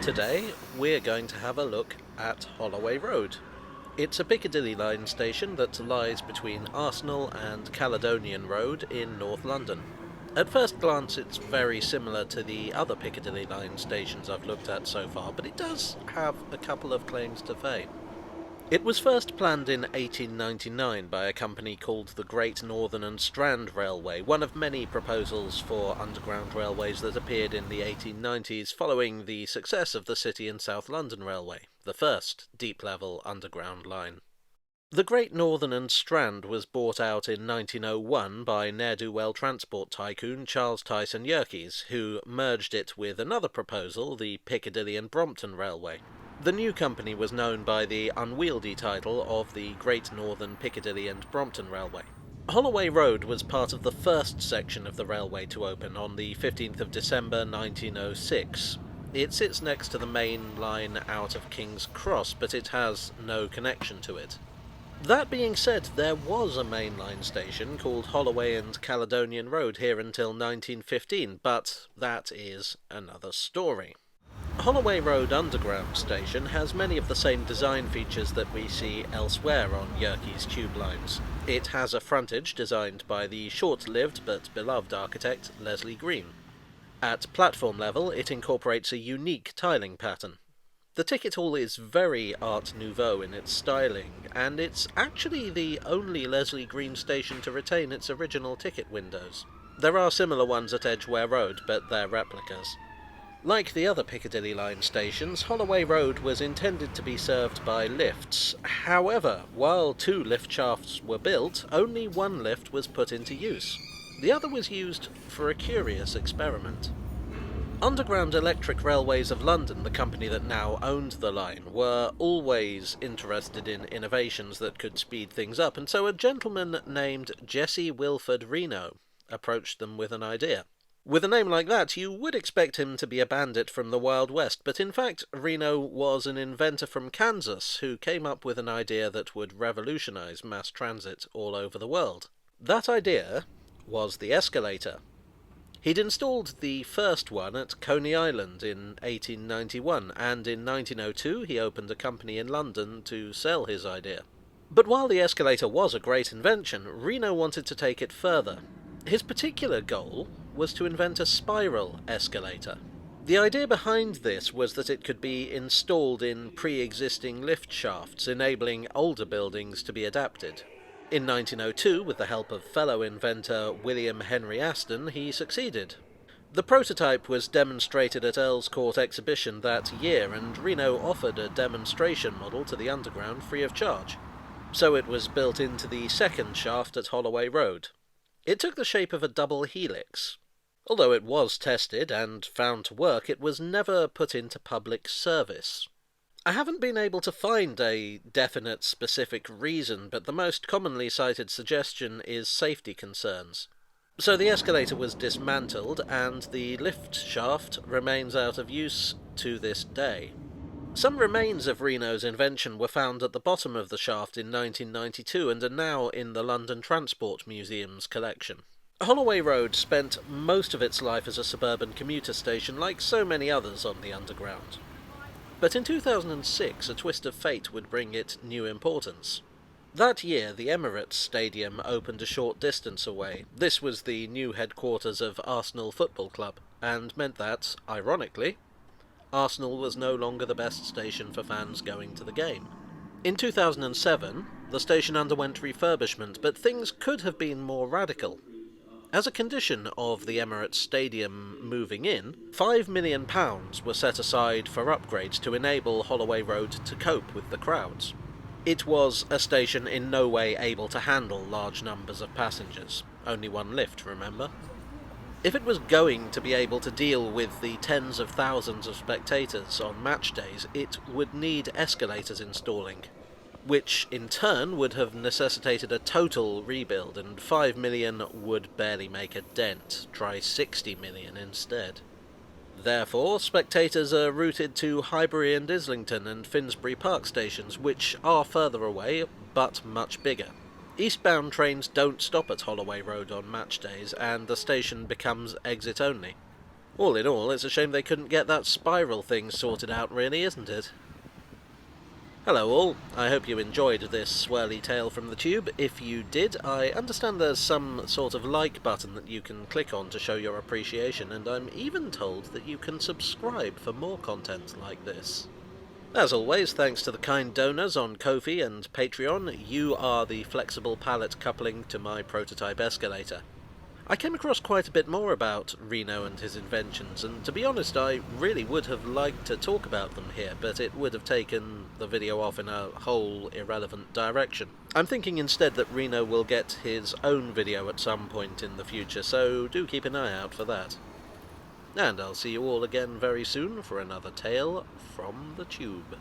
Today we're going to have a look at Holloway Road. It's a Piccadilly line station that lies between Arsenal and Caledonian Road in North London. At first glance it's very similar to the other Piccadilly line stations I've looked at so far, but it does have a couple of claims to fame. It was first planned in 1899 by a company called the Great Northern and Strand Railway, one of many proposals for underground railways that appeared in the 1890s following the success of the City and South London Railway, the first deep-level underground line. The Great Northern and Strand was bought out in 1901 by ne'er-do-well transport tycoon Charles Tyson Yerkes, who merged it with another proposal, the Piccadilly and Brompton Railway. The new company was known by the unwieldy title of the Great Northern Piccadilly and Brompton Railway. Holloway Road was part of the first section of the railway to open on the 15th of December 1906. It sits next to the main line out of King's Cross, but it has no connection to it. That being said, there was a mainline station called Holloway and Caledonian Road here until 1915, but that is another story. Holloway Road Underground Station has many of the same design features that we see elsewhere on Yerkes tube lines. It has a frontage designed by the short-lived but beloved architect Leslie Green. At platform level, it incorporates a unique tiling pattern. The ticket hall is very Art Nouveau in its styling, and it's actually the only Leslie Green station to retain its original ticket windows. There are similar ones at Edgware Road, but they're replicas. Like the other Piccadilly line stations, Holloway Road was intended to be served by lifts. However, while 2 lift shafts were built, only 1 lift was put into use. The other was used for a curious experiment. Underground Electric Railways of London, the company that now owned the line, were always interested in innovations that could speed things up, and so a gentleman named Jesse Wilford Reno approached them with an idea. With a name like that, you would expect him to be a bandit from the Wild West, but in fact, Reno was an inventor from Kansas who came up with an idea that would revolutionize mass transit all over the world. That idea was the Escalator. He'd installed the first one at Coney Island in 1891, and in 1902 he opened a company in London to sell his idea. But while the Escalator was a great invention, Reno wanted to take it further. His particular goal was to invent a spiral escalator. The idea behind this was that it could be installed in pre-existing lift shafts, enabling older buildings to be adapted. In 1902, with the help of fellow inventor William Henry Aston, he succeeded. The prototype was demonstrated at Earl's Court Exhibition that year, and Reno offered a demonstration model to the Underground free of charge. So it was built into the second shaft at Holloway Road. It took the shape of a double helix. Although it was tested and found to work, it was never put into public service. I haven't been able to find a definite specific reason, but the most commonly cited suggestion is safety concerns. So the escalator was dismantled, and the lift shaft remains out of use to this day. Some remains of Reno's invention were found at the bottom of the shaft in 1992 and are now in the London Transport Museum's collection. Holloway Road spent most of its life as a suburban commuter station, like so many others on the Underground. But in 2006, a twist of fate would bring it new importance. That year, the Emirates Stadium opened a short distance away. This was the new headquarters of Arsenal Football Club, and meant that, ironically, Arsenal was no longer the best station for fans going to the game. In 2007, the station underwent refurbishment, but things could have been more radical. As a condition of the Emirates Stadium moving in, £5 million were set aside for upgrades to enable Holloway Road to cope with the crowds. It was a station in no way able to handle large numbers of passengers. Only 1 lift, remember? If it was going to be able to deal with the tens of thousands of spectators on match days, it would need escalators installing, which in turn would have necessitated a total rebuild, and £5 million would barely make a dent. Try £60 million instead. Therefore, spectators are routed to Highbury and Islington and Finsbury Park stations, which are further away, but much bigger. Eastbound trains don't stop at Holloway Road on match days, and the station becomes exit-only. All in all, it's a shame they couldn't get that spiral thing sorted out, really, isn't it? Hello all, I hope you enjoyed this swirly tale from the tube. If you did, I understand there's some sort of like button that you can click on to show your appreciation, and I'm even told that you can subscribe for more content like this. As always, thanks to the kind donors on Ko-fi and Patreon, you are the flexible pallet coupling to my prototype escalator. I came across quite a bit more about Reno and his inventions, and to be honest, I really would have liked to talk about them here, but it would have taken the video off in a whole irrelevant direction. I'm thinking instead that Reno will get his own video at some point in the future, so do keep an eye out for that. And I'll see you all again very soon for another tale from the tube.